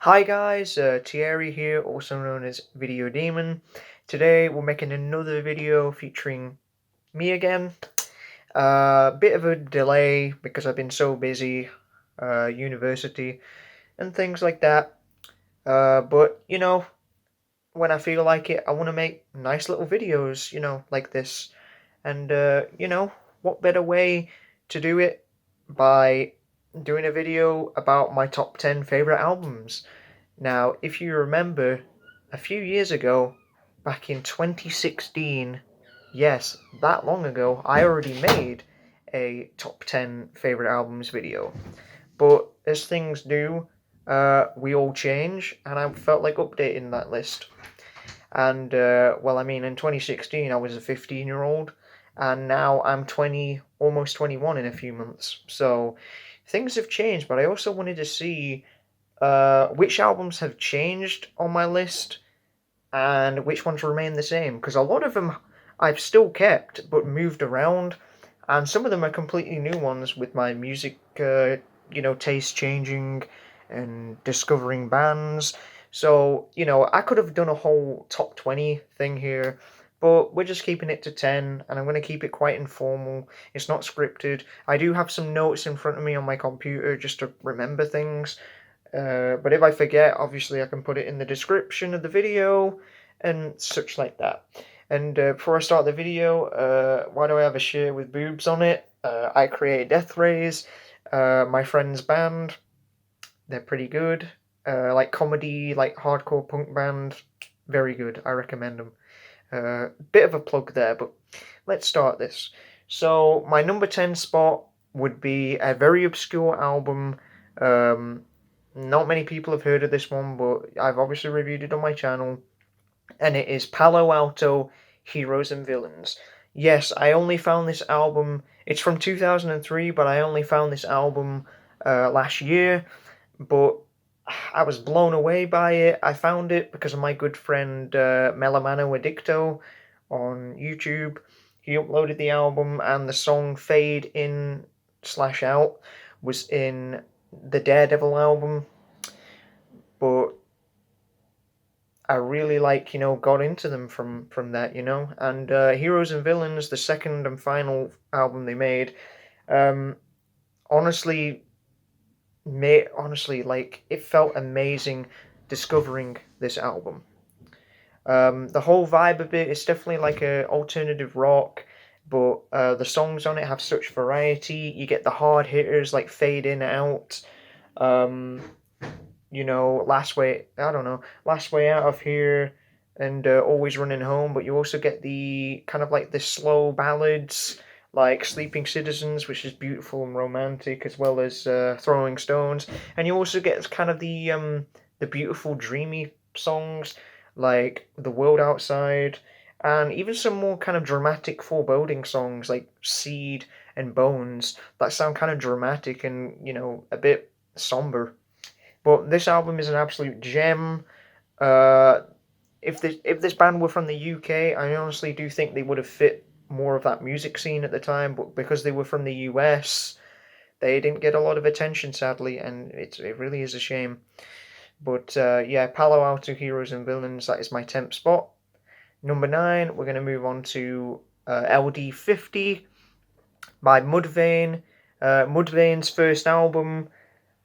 Hi guys, Thierry here, also known as Video Demon. Today we're making another video featuring me again. Bit of a delay because I've been so busy, university and things like that. But when I feel like it, I want to make nice little videos, like this. And what better way to do it by doing a video about my top 10 favorite albums. Now, if you remember, a few years ago, back in 2016, yes, that long ago, I already made a top 10 favorite albums video. But as things do, we all change, and I felt like updating that list. And, in 2016, I was a 15-year-old, and now I'm 20, almost 21 in a few months. So things have changed, but I also wanted to see which albums have changed on my list and which ones remain the same, because a lot of them I've still kept but moved around, and some of them are completely new ones with my music, taste changing and discovering bands. So, I could have done a whole top 20 thing here, but we're just keeping it to 10, and I'm going to keep it quite informal. It's not scripted. I do have some notes in front of me on my computer just to remember things, but if I forget, obviously I can put it in the description of the video and such like that. And before I start the video, why do I have a shirt with boobs on it? I create Death Rays, my friend's band. They're pretty good. Like comedy, like hardcore punk band. Very good. I recommend them. Bit of a plug there, but let's start this. So my number 10 spot would be a very obscure album. Not many people have heard of this one, but I've obviously reviewed it on my channel, and it is Palo Alto, Heroes and Villains. Yes, I only found this album, it's from 2003, but I only found this album last year, but I was blown away by it. I found it because of my good friend Melamano Addicto on YouTube. He uploaded the album, and the song Fade In Slash Out was in the Daredevil album, but I really got into them from that, and Heroes and Villains, the second and final album they made, um, honestly, like it felt amazing discovering this album. The whole vibe of it is definitely like a alternative rock, but the songs on it have such variety. You get the hard hitters like Fade In Out, um, Last Way Out of Here, and Always Running Home. But you also get the kind of like the slow ballads like Sleeping Citizens, which is beautiful and romantic, as well as Throwing Stones. And you also get kind of the beautiful dreamy songs like The World Outside, and even some more kind of dramatic foreboding songs like Seed and Bones that sound kind of dramatic and a bit somber. But this album is an absolute gem. Uh, if this band were from the UK, I honestly do think they would have fit more of that music scene at the time. But because they were from the US, they didn't get a lot of attention, sadly, and it really is a shame. But yeah, Palo Alto Heroes and Villains, that is my 10th spot. Number 9, we're going to move on to LD50 by Mudvayne. Mudvayne's first album.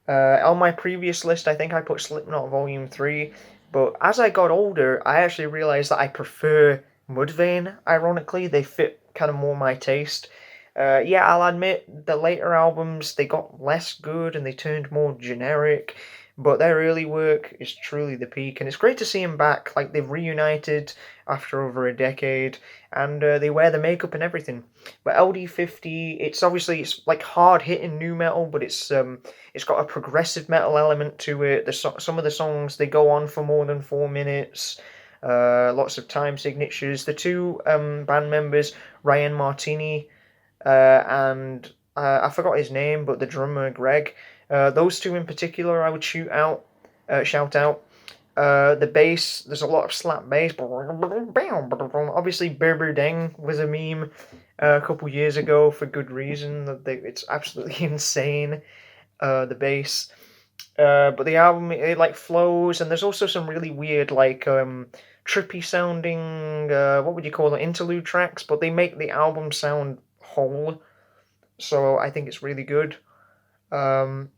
On my previous list, I think I put Slipknot Volume 3, but as I got older, I actually realised that I prefer Mudvayne, ironically. They fit kind of more my taste. Yeah, I'll admit, the later albums, they got less good and they turned more generic, but their early work is truly the peak, and it's great to see them back. Like, they've reunited after over a decade, and they wear the makeup and everything. But LD50, it's like hard hitting new metal, but it's got a progressive metal element to it. Some of the songs, they go on for more than 4 minutes. Lots of time signatures. The two band members, Ryan Martini and I forgot his name, but the drummer Greg. Those two in particular, I would shout out. The bass, there's a lot of slap bass. Obviously, Berber Deng was a meme a couple years ago for good reason. It's absolutely insane. The bass. But the album it like flows, and there's also some really weird like trippy sounding what would you call it, interlude tracks, but they make the album sound whole. So I think it's really good. Um,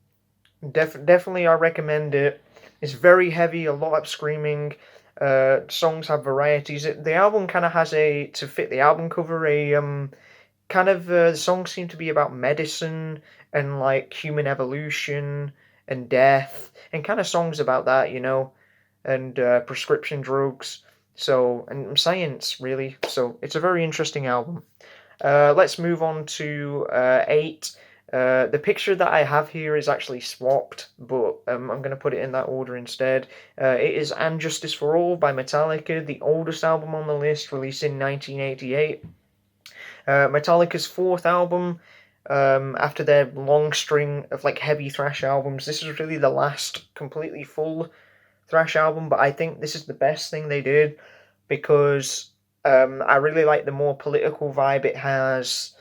Definitely I recommend it. It's very heavy, a lot of screaming. Songs have varieties. The album kind of has a to fit the album cover a kind of the songs seem to be about medicine and like human evolution and death and kind of songs about that, and prescription drugs. So and science really. So it's a very interesting album. Let's move on to 8. The picture that I have here is actually swapped, but I'm going to put it in that order instead. It is Unjustice for All by Metallica, the oldest album on the list, released in 1988. Metallica's fourth album, after their long string of like heavy thrash albums. This is really the last completely full thrash album, but I think this is the best thing they did because I really like the more political vibe it has,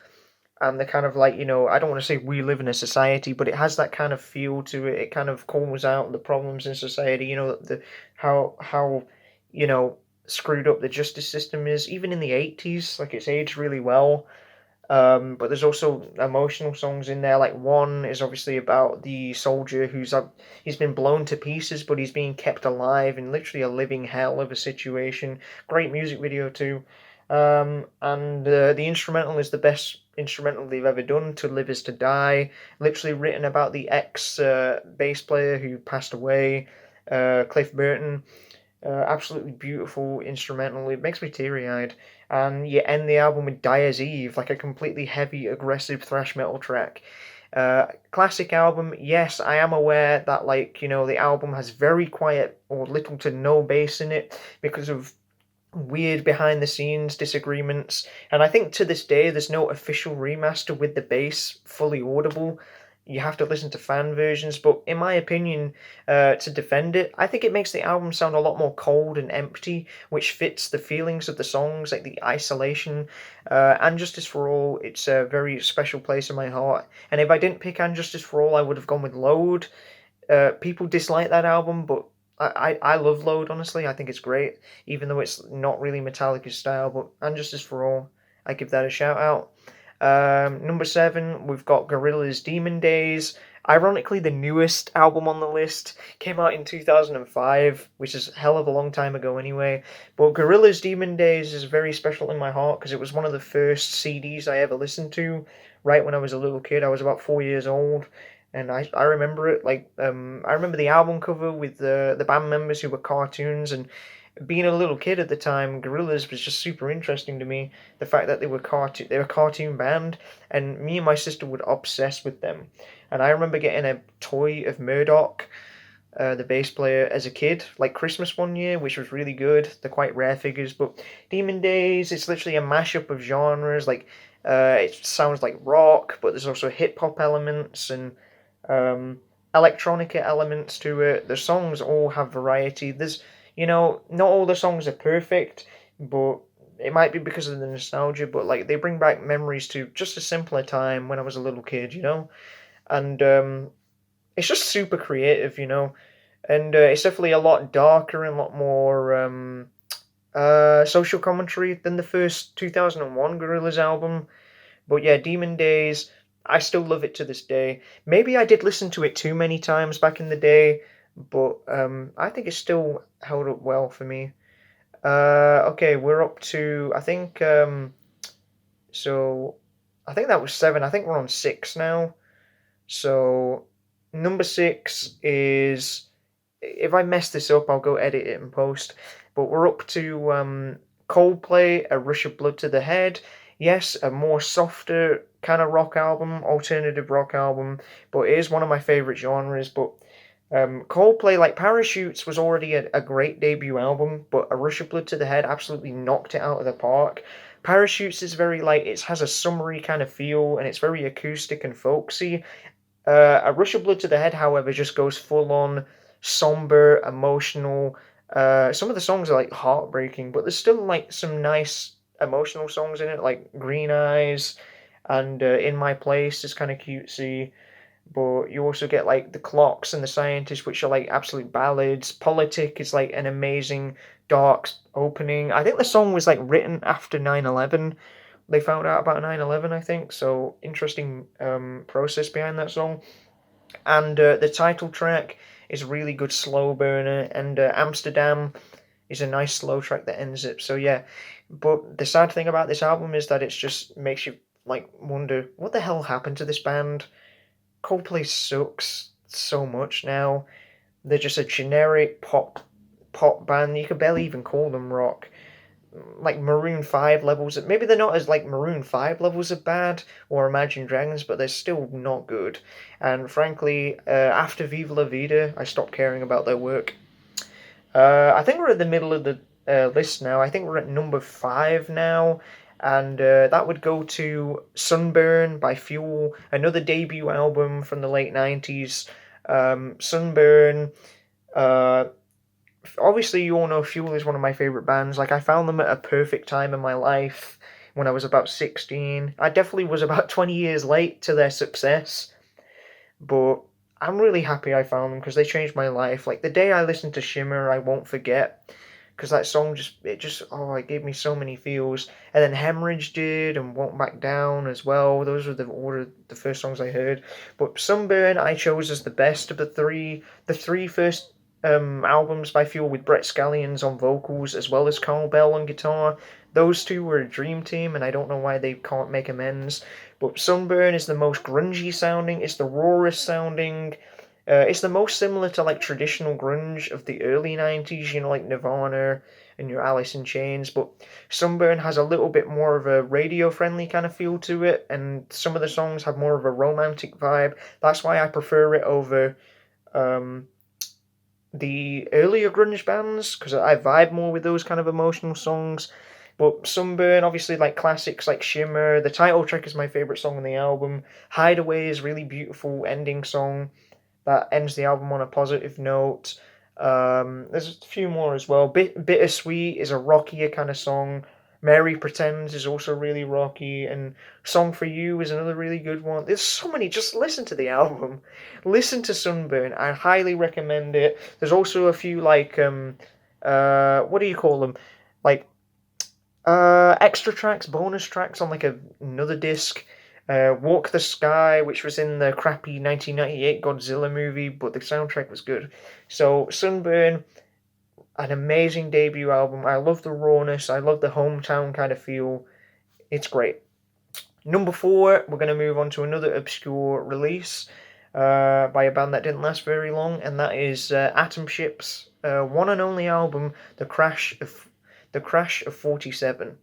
and the kind of like I don't want to say we live in a society, but it has that kind of feel to it. It kind of calls out the problems in society. The how you know screwed up the justice system is, even in the 80s. Like it's aged really well. But there's also emotional songs in there. Like one is obviously about the soldier he's been blown to pieces, but he's being kept alive in literally a living hell of a situation. Great music video too. And the instrumental is the best instrumental they've ever done. To Live Is to Die, literally written about the ex bass player who passed away, Cliff Burton. Absolutely beautiful instrumental. It makes me teary eyed. And you end the album with Dyer's Eve, like a completely heavy, aggressive thrash metal track. Classic album. Yes, I am aware that the album has very quiet or little to no bass in it because of weird behind the scenes disagreements. And I think to this day there's no official remaster with the bass fully audible. You have to listen to fan versions, but in my opinion, to defend it, I think it makes the album sound a lot more cold and empty, which fits the feelings of the songs, like the isolation. And Justice for All, it's a very special place in my heart. And if I didn't pick And Justice for All, I would have gone with Load. People dislike that album, but I love Load, honestly. I think it's great, even though it's not really Metallica's style, but And Justice for All, I give that a shout out. Number 7, we've got Gorillaz Demon Days. Ironically, the newest album on the list came out in 2005, which is a hell of a long time ago anyway. But Gorillaz Demon Days is very special in my heart because it was one of the first CDs I ever listened to right when I was a little kid. I was about 4 years old. And I remember it I remember the album cover with the band members who were cartoons, and being a little kid at the time, Gorillaz was just super interesting to me. The fact that they were a cartoon band, and me and my sister would obsess with them. And I remember getting a toy of Murdoch, the bass player, as a kid, like Christmas one year, which was really good. They're quite rare figures, but Demon Days, it's literally a mashup of genres. Like it sounds like rock, but there's also hip hop elements and electronica elements to it. The songs all have variety. Not all the songs are perfect, but it might be because of the nostalgia, but like they bring back memories to just a simpler time when I was a little kid. And it's just super creative. And it's definitely a lot darker and a lot more social commentary than the first 2001 Gorillaz album. But yeah, Demon Days, I still love it to this day. Maybe I did listen to it too many times back in the day, but I think it's still held up well for me. Okay, we're up to so I think that was 7. I think we're on 6 now. So number 6 is, if I mess this up, I'll go edit it and post. But we're up to Coldplay, A Rush of Blood to the Head. Yes, a more softer kind of rock album, alternative rock album, but it is one of my favourite genres. But Coldplay, like Parachutes, was already a great debut album, but A Rush of Blood to the Head absolutely knocked it out of the park. Parachutes is very like, it has a summery kind of feel, and it's very acoustic and folksy. A Rush of Blood to the Head, however, just goes full on somber, emotional. Some of the songs are like heartbreaking, but there's still like some nice emotional songs in it, like Green Eyes and In My Place is kind of cutesy. but you also get like the Clocks and the Scientists, which are like absolute ballads. Politic is like an amazing dark opening. I think the song was like written after 9/11. They found out about 9/11, I think. So interesting process behind that song. And the title track is a really good slow burner, and Amsterdam is a nice slow track that ends it. So yeah, but the sad thing about this album is that it just makes you like wonder what the hell happened to this band. Coldplay sucks so much now. They're just a generic pop band. You could barely even call them rock. Like Maroon 5 levels of, maybe they're not as like Maroon 5 levels of bad or Imagine Dragons, but they're still not good. And frankly, after Viva La Vida, I stopped caring about their work. I think we're at the middle of the list now. I think we're at number 5 now, and that would go to Sunburn by Fuel, another debut album from the late 90s. Sunburn, uh, obviously, you all know Fuel is one of my favorite bands. Like, I found them at a perfect time in my life when I was about 16. I definitely was about 20 years late to their success, but I'm really happy I found them because they changed my life. Like the day I listened to Shimmer, I won't forget because that song it gave me so many feels. And then Hemorrhage did and Won't Back Down as well. Those were the first songs I heard. But Sunburn I chose as the best of the three. The three first albums by Fuel with Brett Scallions on vocals as well as Carl Bell on guitar. Those two were a dream team, and I don't know why they can't make amends. But Sunburn is the most grungy sounding, it's the rawest sounding, it's the most similar to like traditional grunge of the early 90s, you know, like Nirvana and your Alice in Chains. But Sunburn has a little bit more of a radio friendly kind of feel to it, and some of the songs have more of a romantic vibe. That's why I prefer it over um, the earlier grunge bands, because I vibe more with those kind of emotional songs. But Sunburn, obviously, like classics like Shimmer. The title track is my favorite song on the album. Hideaway is a really beautiful ending song that ends the album on a positive note. There's a few more as well. Bittersweet is a rockier kind of song. Mary Pretends is also really rocky, and Song for You is another really good one. There's so many. Just listen to the album. Listen to Sunburn. I highly recommend it. There's also a few like what do you call them? Like extra tracks, bonus tracks on like another disc. Walk the Sky, which was in the crappy 1998 Godzilla movie, but the soundtrack was good. So Sunburn, an amazing debut album. I love the rawness. I love the hometown kind of feel. It's great. Number 4, we're going to move on to another obscure release by a band that didn't last very long, and that is Atom Ship's one and only album, The Crash of 47.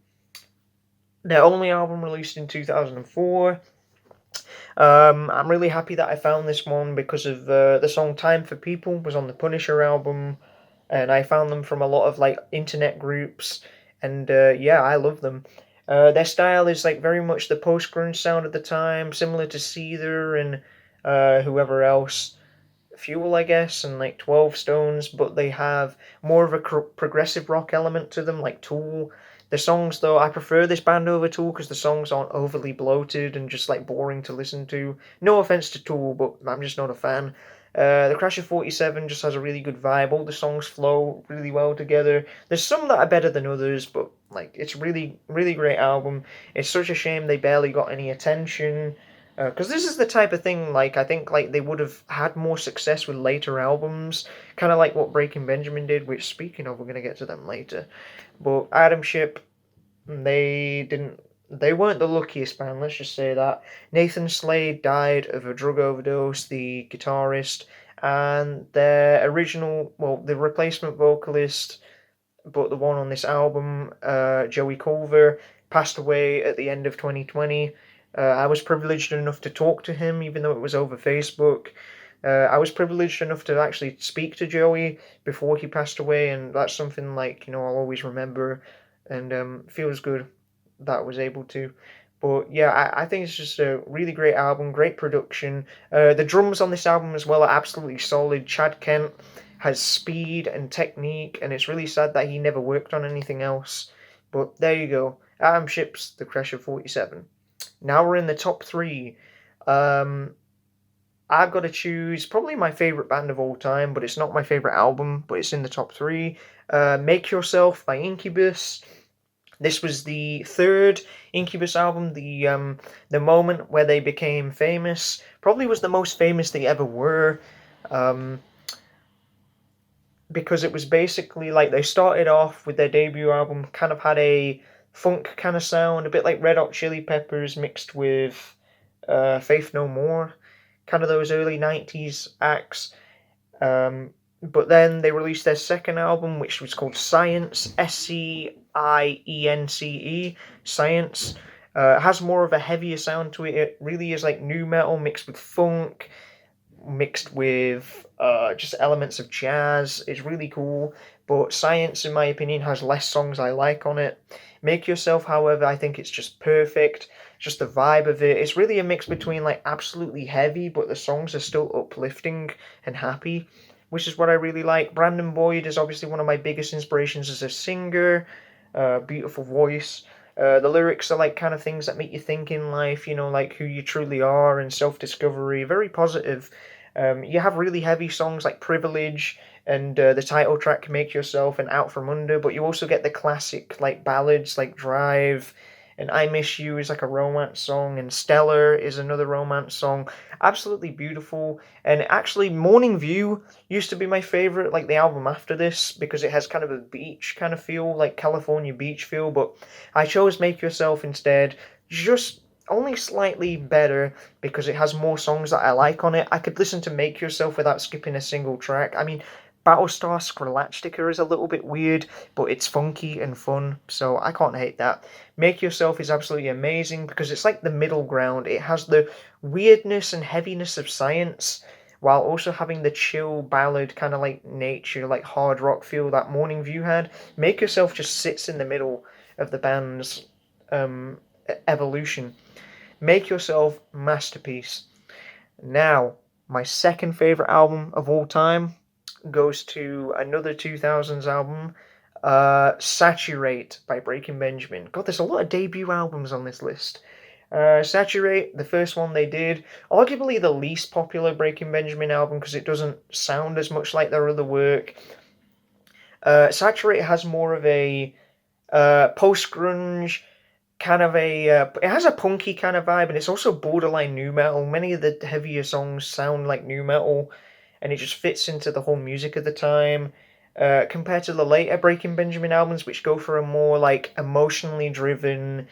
Their only album released in 2004. I'm really happy that I found this one because of the song "Time for People" was on the Punisher album, and I found them from a lot of like internet groups, and yeah, I love them. Their style is like very much the post grunge sound of the time, similar to Seether and whoever else, Fuel, I guess, and like 12 Stones, but they have more of a progressive rock element to them, like Tool. The songs, though, I prefer this band over Tool because the songs aren't overly bloated and just like boring to listen to. No offense to Tool, but I'm just not a fan. The Crash of 47 just has a really good vibe. All the songs flow really well together. There's some that are better than others, but like it's really, really great album. It's such a shame they barely got any attention. Because this is the type of thing, like I think, like they would have had more success with later albums, kind of like what Breaking Benjamin did. Which, speaking of, we're gonna get to them later. But Atom Ship, they didn't. They weren't the luckiest band. Let's just say that Nathan Slade died of a drug overdose. The guitarist and their original, well, the replacement vocalist, but the one on this album, Joey Culver, passed away at the end of 2020. I was privileged enough to talk to him, even though it was over Facebook. I was privileged enough to actually speak to Joey before he passed away, and that's something like I'll always remember, and feels good that I was able to. But yeah, I think it's just a really great album, great production. The drums on this album as well are absolutely solid. Chad Kent has speed and technique, and it's really sad that he never worked on anything else. But there you go. Atom Ship's The Crash of 47. Now we're in the top 3. Um, I've got to choose probably my favorite band of all time, but it's not my favorite album, but it's in the top three. Make Yourself by Incubus. This was the third Incubus album, the moment where they became famous. Probably was the most famous they ever were. Um, because it was basically like they started off with their debut album, kind of had a funk kind of sound, a bit like Red Hot Chili Peppers mixed with Faith No More, kind of those early 90s acts. But then they released their second album, which was called Science, Science. Science. It has more of a heavier sound to it. It really is like new metal mixed with funk, mixed with just elements of jazz. It's really cool. But Science, in my opinion, has less songs I like on it. Make Yourself, however, I think it's just perfect. Just the vibe of it. It's really a mix between like absolutely heavy, but the songs are still uplifting and happy, which is what I really like. Brandon Boyd is obviously one of my biggest inspirations as a singer. Beautiful voice. The lyrics are like kind of things that make you think in life, like who you truly are and self discovery. Very positive. You have really heavy songs like Privilege and the title track Make Yourself and Out From Under, but you also get the classic like ballads like Drive and I Miss You is like a romance song, and Stellar is another romance song. Absolutely beautiful. And actually, Morning View used to be my favorite, like the album after this, because it has kind of a beach kind of feel, like California beach feel. But I chose Make Yourself instead, just only slightly better because it has more songs that I like on it. I could listen to Make Yourself without skipping a single track. I mean, Battlestar Skrillex is a little bit weird, but it's funky and fun, so I can't hate that. Make Yourself is absolutely amazing because it's like the middle ground. It has the weirdness and heaviness of Science while also having the chill ballad kind of like nature, like hard rock feel that Morning View had. Make Yourself just sits in the middle of the band's um, evolution. Make Yourself masterpiece. Now, my second favorite album of all time goes to another 2000s album, Saturate by Breaking Benjamin. God, there's a lot of debut albums on this list. Saturate, the first one they did, arguably the least popular Breaking Benjamin album because it doesn't sound as much like their other work. Saturate has more of a post grunge kind of a it has a punky kind of vibe, and it's also borderline new metal. Many of the heavier songs sound like new metal, and it just fits into the whole music of the time. Compared to the later Breaking Benjamin albums, which go for a more like emotionally driven,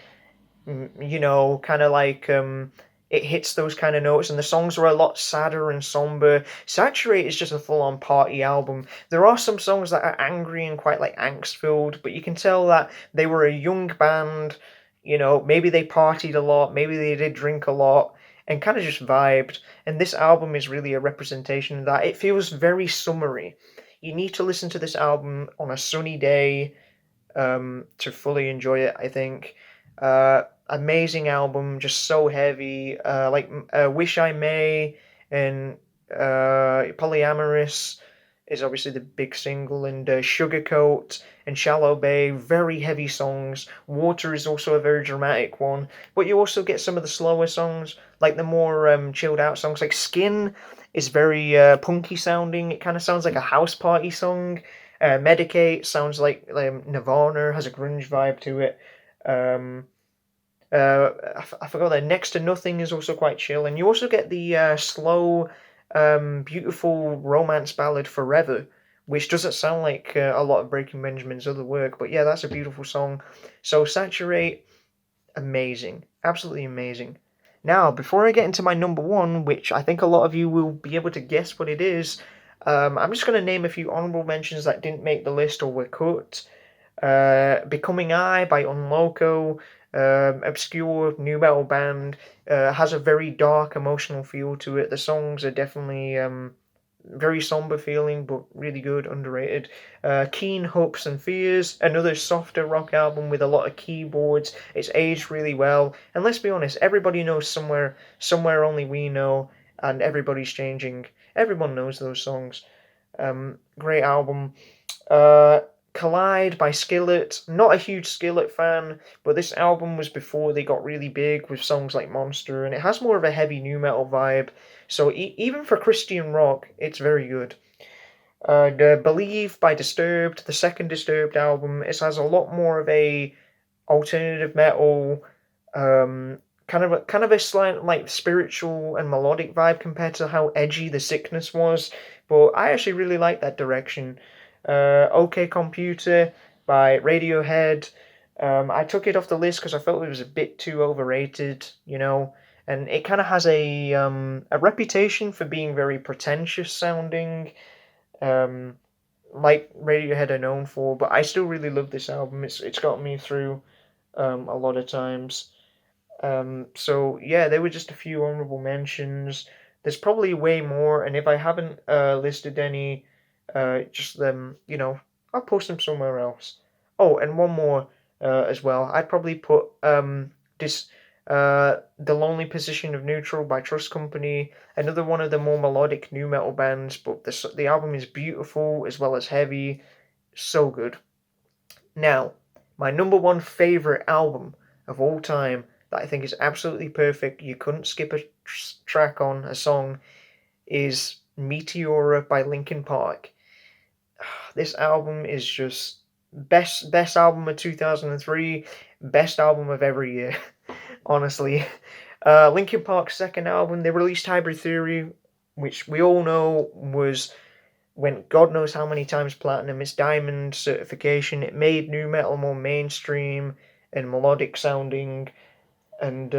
kind of like it hits those kind of notes, and the songs are a lot sadder and somber. Saturate is just a full-on party album. There are some songs that are angry and quite like angst-filled, but you can tell that they were a young band. Maybe they partied a lot, maybe they did drink a lot, and kind of just vibed. And this album is really a representation of that. It feels very summery. You need to listen to this album on a sunny day to fully enjoy it, I think. Amazing album, just so heavy. Wish I May and Polyamorous is obviously the big single, and Sugarcoat and Shallow Bay, very heavy songs. Water is also a very dramatic one, but you also get some of the slower songs, like the more chilled out songs, like Skin is very punky sounding. It kind of sounds like a house party song. Medicate sounds like Nirvana, has a grunge vibe to it. Um, I forgot that Next to Nothing is also quite chill, and you also get the slow, beautiful romance ballad Forever, which doesn't sound like a lot of Breaking Benjamin's other work, but yeah, that's a beautiful song. So Saturate, amazing, absolutely amazing. Now, before I get into my number one, which I think a lot of you will be able to guess what it is, I'm just going to name a few honorable mentions that didn't make the list or were cut. Becoming I by Unloco, obscure new metal band, has a very dark emotional feel to it. The songs are definitely very somber feeling, but really good, underrated. Keen Hopes and Fears, another softer rock album with a lot of keyboards. It's aged really well, and let's be honest, everybody knows somewhere only we know, and everybody's changing. Everyone knows those songs. Great album. Uh, Collide by Skillet. Not a huge Skillet fan, but this album was before they got really big with songs like Monster, and it has more of a heavy nu metal vibe. So even for Christian rock, it's very good. The Believe by Disturbed, the second Disturbed album, it has a lot more of a alternative metal, kind of a slight like spiritual and melodic vibe compared to how edgy The Sickness was. But I actually really like that direction. OK Computer by Radiohead. I took it off the list because I felt it was a bit too overrated, and it kind of has a reputation for being very pretentious sounding, um, like Radiohead are known for. But I still really love this album. It's got me through a lot of times. So yeah, there were just a few honorable mentions. There's probably way more, and if I haven't listed any, just them, I'll post them somewhere else. Oh, and one more as well. I'd probably put this The Lonely Position of Neutral by Trust Company, another one of the more melodic new metal bands, but the album is beautiful as well as heavy, so good. Now, my number one favorite album of all time that I think is absolutely perfect, you couldn't skip a track on, a song, is Meteora by Linkin Park. This album is just best album of 2003, best album of every year, honestly. Linkin Park's second album, they released Hybrid Theory, which we all know went God knows how many times platinum. It's diamond certification. It made nu metal more mainstream and melodic sounding, and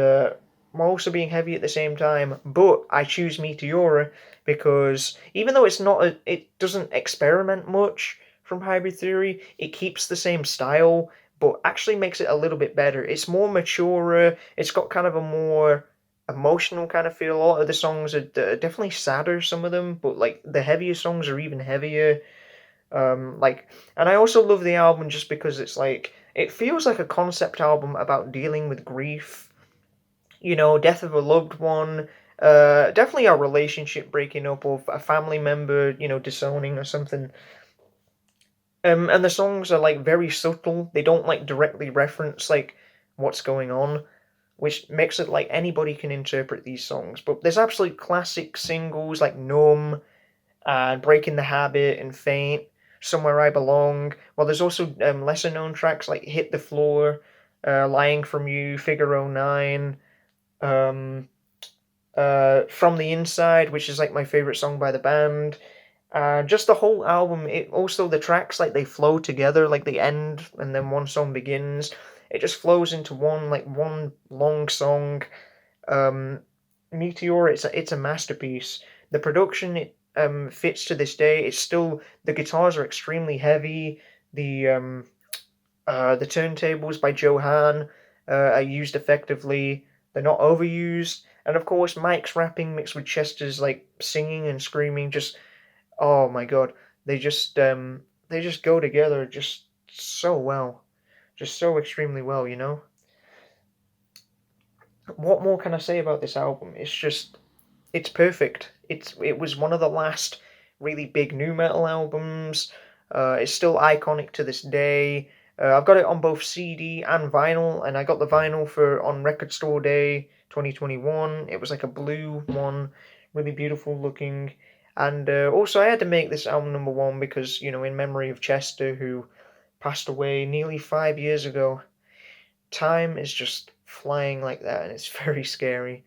also being heavy at the same time. But I choose Meteora because even though it doesn't experiment much from Hybrid Theory, it keeps the same style, but actually makes it a little bit better. It's more mature. It's got kind of a more emotional kind of feel. A lot of the songs are definitely sadder, some of them, but like the heavier songs are even heavier. And I also love the album just because it's like it feels like a concept album about dealing with grief, death of a loved one, definitely a relationship breaking up or a family member, disowning or something. And the songs are like very subtle. They don't like directly reference like what's going on, which makes it like anybody can interpret these songs. But there's absolute classic singles like Numb and Breaking the Habit and Faint, Somewhere I Belong. Well, there's also lesser known tracks like Hit the Floor, Lying From You, Figure oh 09, um, From the Inside, which is like my favorite song by the band. Just the whole album, it also the tracks like they flow together, like they end and then one song begins. It just flows into one long song. Um, Meteor, it's a masterpiece. The production it fits to this day. It's still the guitars are extremely heavy. The turntables by Johan are used effectively. They're not overused, and of course Mike's rapping mixed with Chester's like singing and screaming. Just oh my god, they just go together just so well, just so extremely well. What more can I say about this album? It's perfect. It was one of the last really big nu metal albums. It's still iconic to this day. I've got it on both CD and vinyl, and I got the vinyl for on Record Store Day 2021. It was like a blue one, really beautiful looking. And also, I had to make this album number one because, in memory of Chester, who passed away nearly 5 years ago. Time is just flying like that, and it's very scary.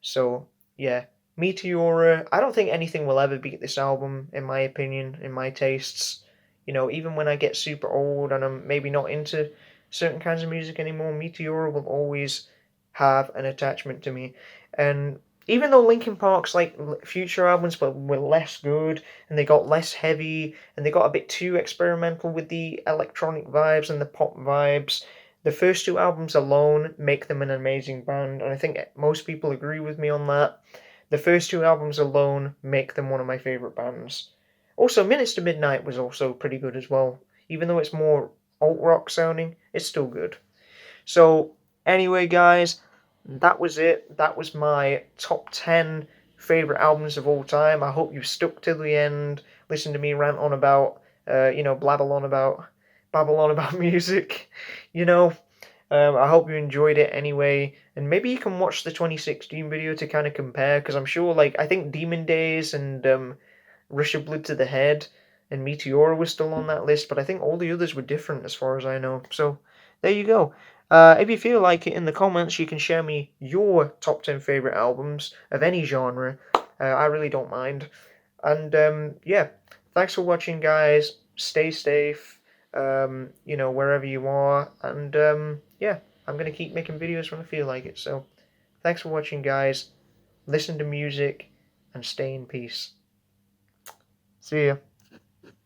So, yeah, Meteora. I don't think anything will ever beat this album, in my opinion, in my tastes. Even when I get super old and I'm maybe not into certain kinds of music anymore, Meteora will always have an attachment to me. And even though Linkin Park's like future albums were less good and they got less heavy and they got a bit too experimental with the electronic vibes and the pop vibes, the first two albums alone make them an amazing band, and I think most people agree with me on that. The first two albums alone make them one of my favourite bands. Also, Minutes to Midnight was also pretty good as well. Even though it's more alt rock sounding, it's still good. So, anyway, guys, that was it. That was my top 10 favourite albums of all time. I hope you stuck to the end, listened to me rant on about, blabble on about babble on about music, you know. I hope you enjoyed it anyway, and maybe you can watch the 2016 video to kind of compare, because I'm sure, like, I think Demon Days and Rush of Blood to the Head and Meteora was still on that list, but I think all the others were different as far as I know. So there you go. If you feel like it, in the comments, you can share me your top 10 favorite albums of any genre. I really don't mind. And yeah, thanks for watching, guys. Stay safe, wherever you are. And yeah, I'm going to keep making videos when I feel like it. So thanks for watching, guys. Listen to music and stay in peace. See ya.